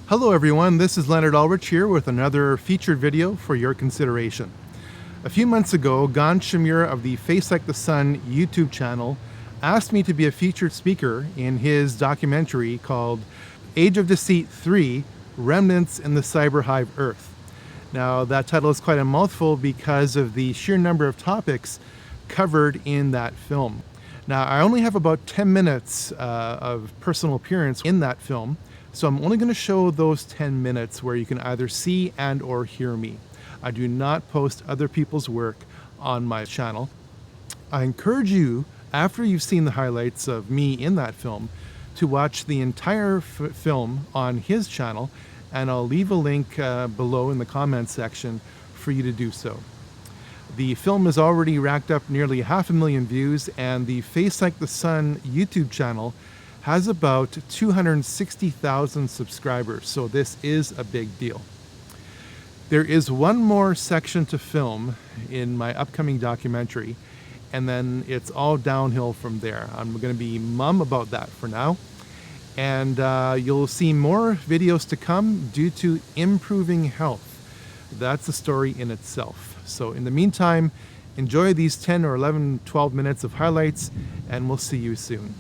Hello everyone, this is Leonard Ulrich here with another featured video for your consideration. A few months ago, Gan Shamir of the Face Like the Sun YouTube channel asked me to be a featured speaker in his documentary called Age of Deceit 3: Remnants in the Cyber Hive Earth. Now that title is quite a mouthful because of the sheer number of topics covered in that film. Now I only have about 10 minutes of personal appearance in that film, so I'm only going to show those 10 minutes where you can either see and or hear me. I do not post other people's work on my channel. I encourage you, after you've seen the highlights of me in that film, to watch the entire film on his channel, and I'll leave a link below in the comments section for you to do so. The film has already racked up nearly 500,000 views, and the Face Like the Sun YouTube channel has about 260,000 subscribers, so this is a big deal. There is one more section to film in my upcoming documentary, and then it's all downhill from there. I'm going to be mum about that for now, and you'll see more videos to come due to improving health. That's a story in itself. So in the meantime, enjoy these 10 or 11, 12 minutes of highlights, and we'll see you soon.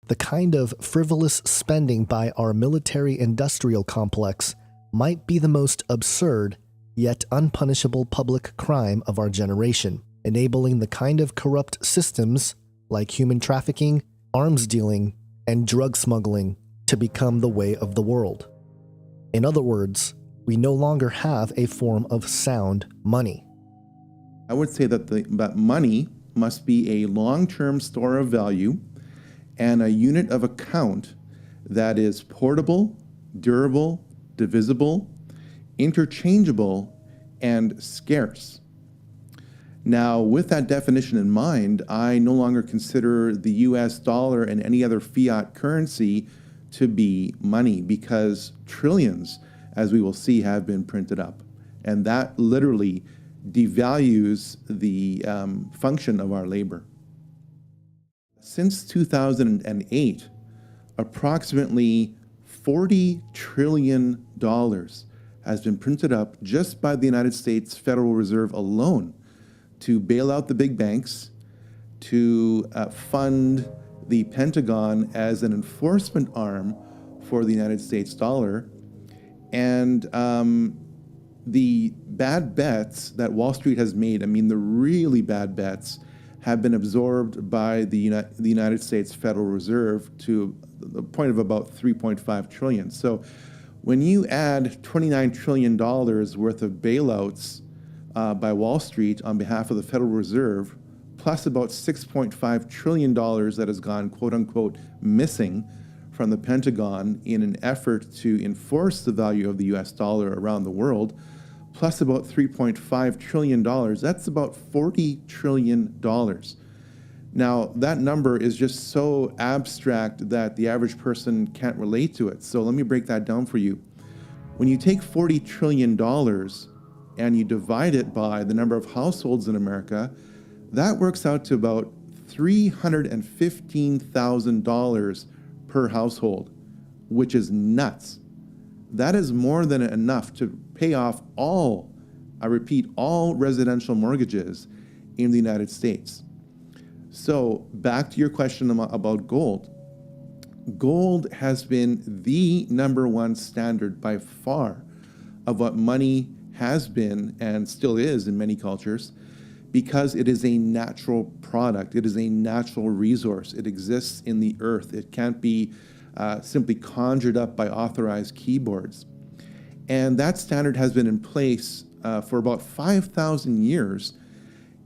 The kind of frivolous spending by our military-industrial complex might be the most absurd, yet unpunishable public crime of our generation, enabling the kind of corrupt systems, like human trafficking, arms dealing, and drug smuggling, to become the way of the world. In other words, we no longer have a form of sound money. I would say that money must be a long-term store of value and a unit of account that is portable, durable, divisible, interchangeable, and scarce. Now, with that definition in mind, I no longer consider the US dollar and any other fiat currency to be money, because trillions, as we will see, have been printed up. And that literally devalues the function of our labor. Since 2008, approximately $40 trillion has been printed up just by the United States Federal Reserve alone to bail out the big banks, to fund the Pentagon as an enforcement arm for the United States dollar, and the bad bets that Wall Street has made, I mean the really bad bets, have been absorbed by the United States Federal Reserve to the point of about 3.5 trillion. So when you add $29 trillion worth of bailouts by Wall Street on behalf of the Federal Reserve, plus about $6.5 trillion that has gone quote unquote missing from the Pentagon in an effort to enforce the value of the US dollar around the world, plus about $3.5 trillion, that's about $40 trillion. Now, that number is just so abstract that the average person can't relate to it. So let me break that down for you. When you take $40 trillion and you divide it by the number of households in America, that works out to about $315,000 per household, which is nuts. That is more than enough to pay off all, I repeat, all residential mortgages in the United States. So back to your question about gold. Gold has been the #1 standard by far of what money has been and still is in many cultures, because it is a natural product. It is a natural resource. It exists in the earth. It can't be simply conjured up by authorized keyboards. And that standard has been in place for about 5,000 years,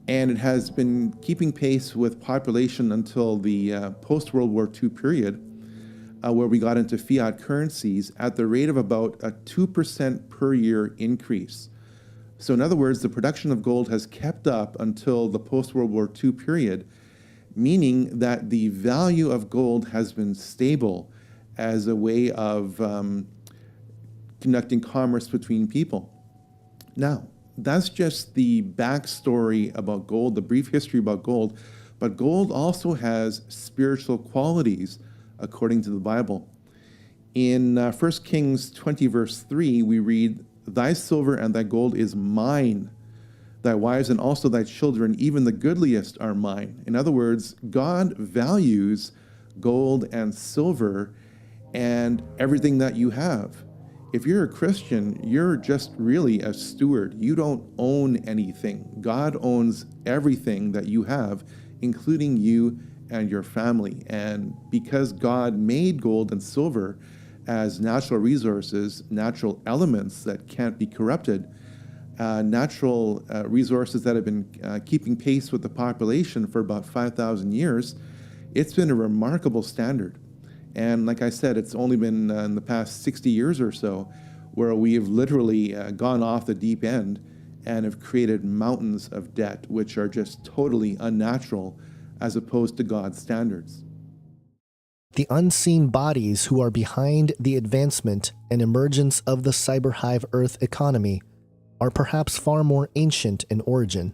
and it has been keeping pace with population until the post-World War II period, where we got into fiat currencies at the rate of about a 2% per year increase. So in other words, the production of gold has kept up until the post-World War II period, meaning that the value of gold has been stable as a way of conducting commerce between people. Now, that's just the backstory about gold, the brief history about gold, but gold also has spiritual qualities according to the Bible. In 1 Kings 20, verse 3, we read, "Thy silver and thy gold is mine. Thy wives and also thy children, even the goodliest, are mine." In other words, God values gold and silver and everything that you have. If you're a Christian, you're just really a steward. You don't own anything. God owns everything that you have, including you and your family. And because God made gold and silver as natural resources, natural elements that can't be corrupted, natural resources that have been keeping pace with the population for about 5,000 years, it's been a remarkable standard. And like I said, it's only been in the past 60 years or so where we have literally gone off the deep end and have created mountains of debt, which are just totally unnatural as opposed to God's standards. The unseen bodies who are behind the advancement and emergence of the cyber-hive Earth economy are perhaps far more ancient in origin.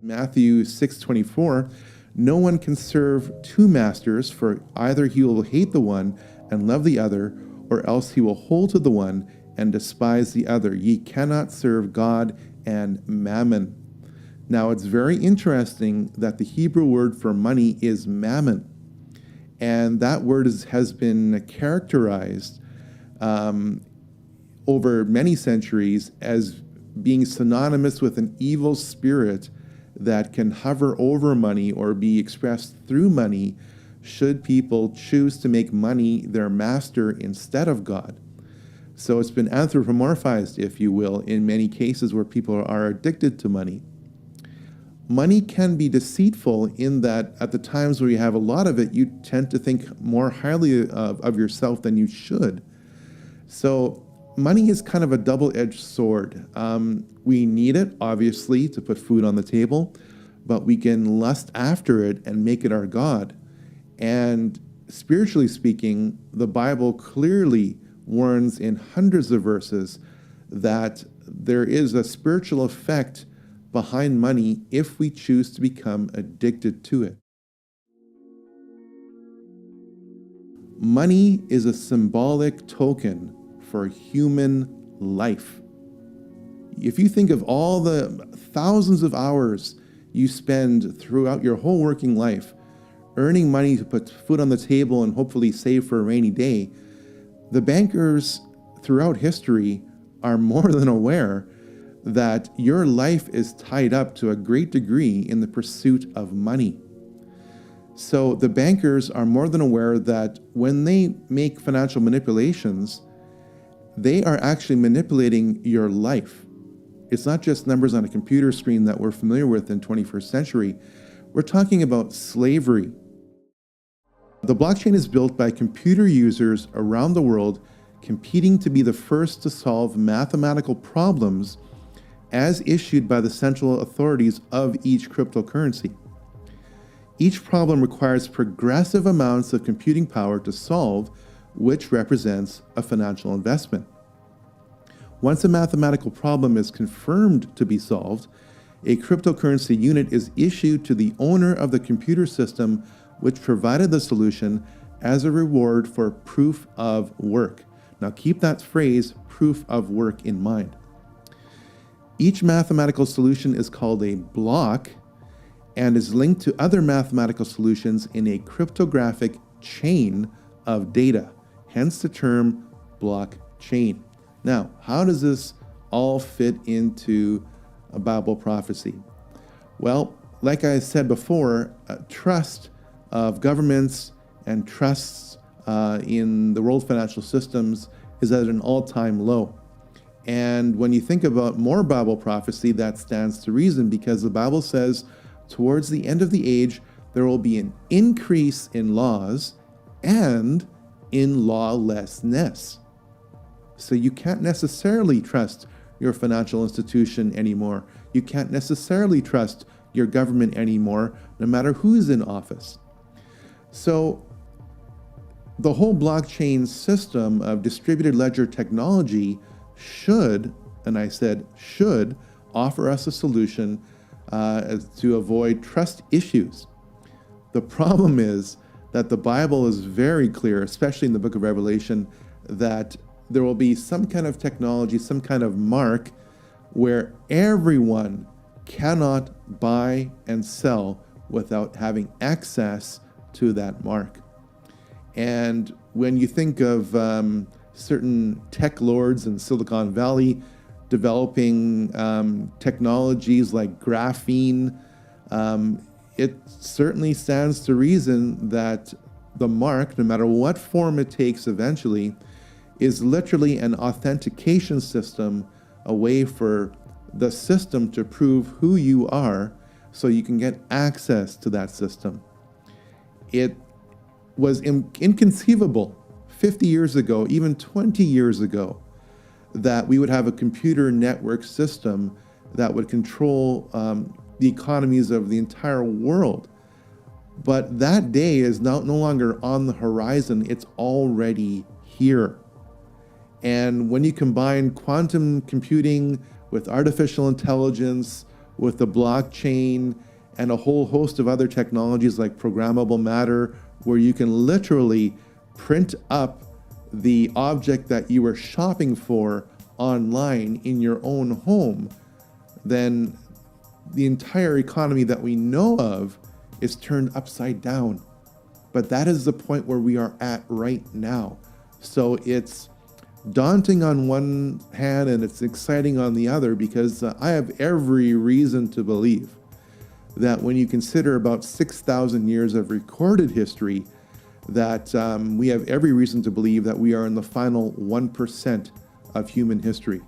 Matthew 6:24, "No one can serve two masters, for either he will hate the one and love the other, or else he will hold to the one and despise the other. Ye cannot serve God and mammon." Now, it's very interesting that the Hebrew word for money is mammon. And that word has been characterized over many centuries as being synonymous with an evil spirit that can hover over money or be expressed through money should people choose to make money their master instead of God. So it's been anthropomorphized, if you will, in many cases where people are addicted to money. Money can be deceitful in that at the times where you have a lot of it, you tend to think more highly of yourself than you should. So money is kind of a double-edged sword. We need it, obviously, to put food on the table, but we can lust after it and make it our God. And spiritually speaking, the Bible clearly warns in hundreds of verses that there is a spiritual effect behind money if we choose to become addicted to it. Money is a symbolic token for human life. If you think of all the thousands of hours you spend throughout your whole working life earning money to put food on the table and hopefully save for a rainy day, the bankers throughout history are more than aware that your life is tied up to a great degree in the pursuit of money. So the bankers are more than aware that when they make financial manipulations, they are actually manipulating your life. It's not just numbers on a computer screen that we're familiar with in 21st century. We're talking about slavery. The blockchain is built by computer users around the world competing to be the first to solve mathematical problems as issued by the central authorities of each cryptocurrency. Each problem requires progressive amounts of computing power to solve, which represents a financial investment. Once a mathematical problem is confirmed to be solved, a cryptocurrency unit is issued to the owner of the computer system which provided the solution as a reward for proof of work. Now keep that phrase, proof of work, in mind. Each mathematical solution is called a block and is linked to other mathematical solutions in a cryptographic chain of data, hence the term blockchain. Now, how does this all fit into a Bible prophecy? Well, like I said before, trust of governments and trusts in the world financial systems is at an all-time low. And when you think about more Bible prophecy, that stands to reason, because the Bible says towards the end of the age, there will be an increase in laws and in lawlessness. So you can't necessarily trust your financial institution anymore. You can't necessarily trust your government anymore, no matter who's in office. So the whole blockchain system of distributed ledger technology should, and I said should, offer us a solution to avoid trust issues. The problem is that the Bible is very clear, especially in the book of Revelation, that there will be some kind of technology, some kind of mark where everyone cannot buy and sell without having access to that mark. And when you think of certain tech lords in Silicon Valley developing technologies like graphene, it certainly stands to reason that the mark, no matter what form it takes eventually, is literally an authentication system, a way for the system to prove who you are so you can get access to that system. It was inconceivable 50 years ago, even 20 years ago, that we would have a computer network system that would control the economies of the entire world. But that day is no longer on the horizon, it's already here. And when you combine quantum computing with artificial intelligence, with the blockchain, and a whole host of other technologies like programmable matter, where you can literally print up the object that you were shopping for online in your own home, then the entire economy that we know of is turned upside down. But that is the point where we are at right now. So it's daunting on one hand and it's exciting on the other, because I have every reason to believe that when you consider about 6,000 years of recorded history, that we have every reason to believe that we are in the final 1% of human history.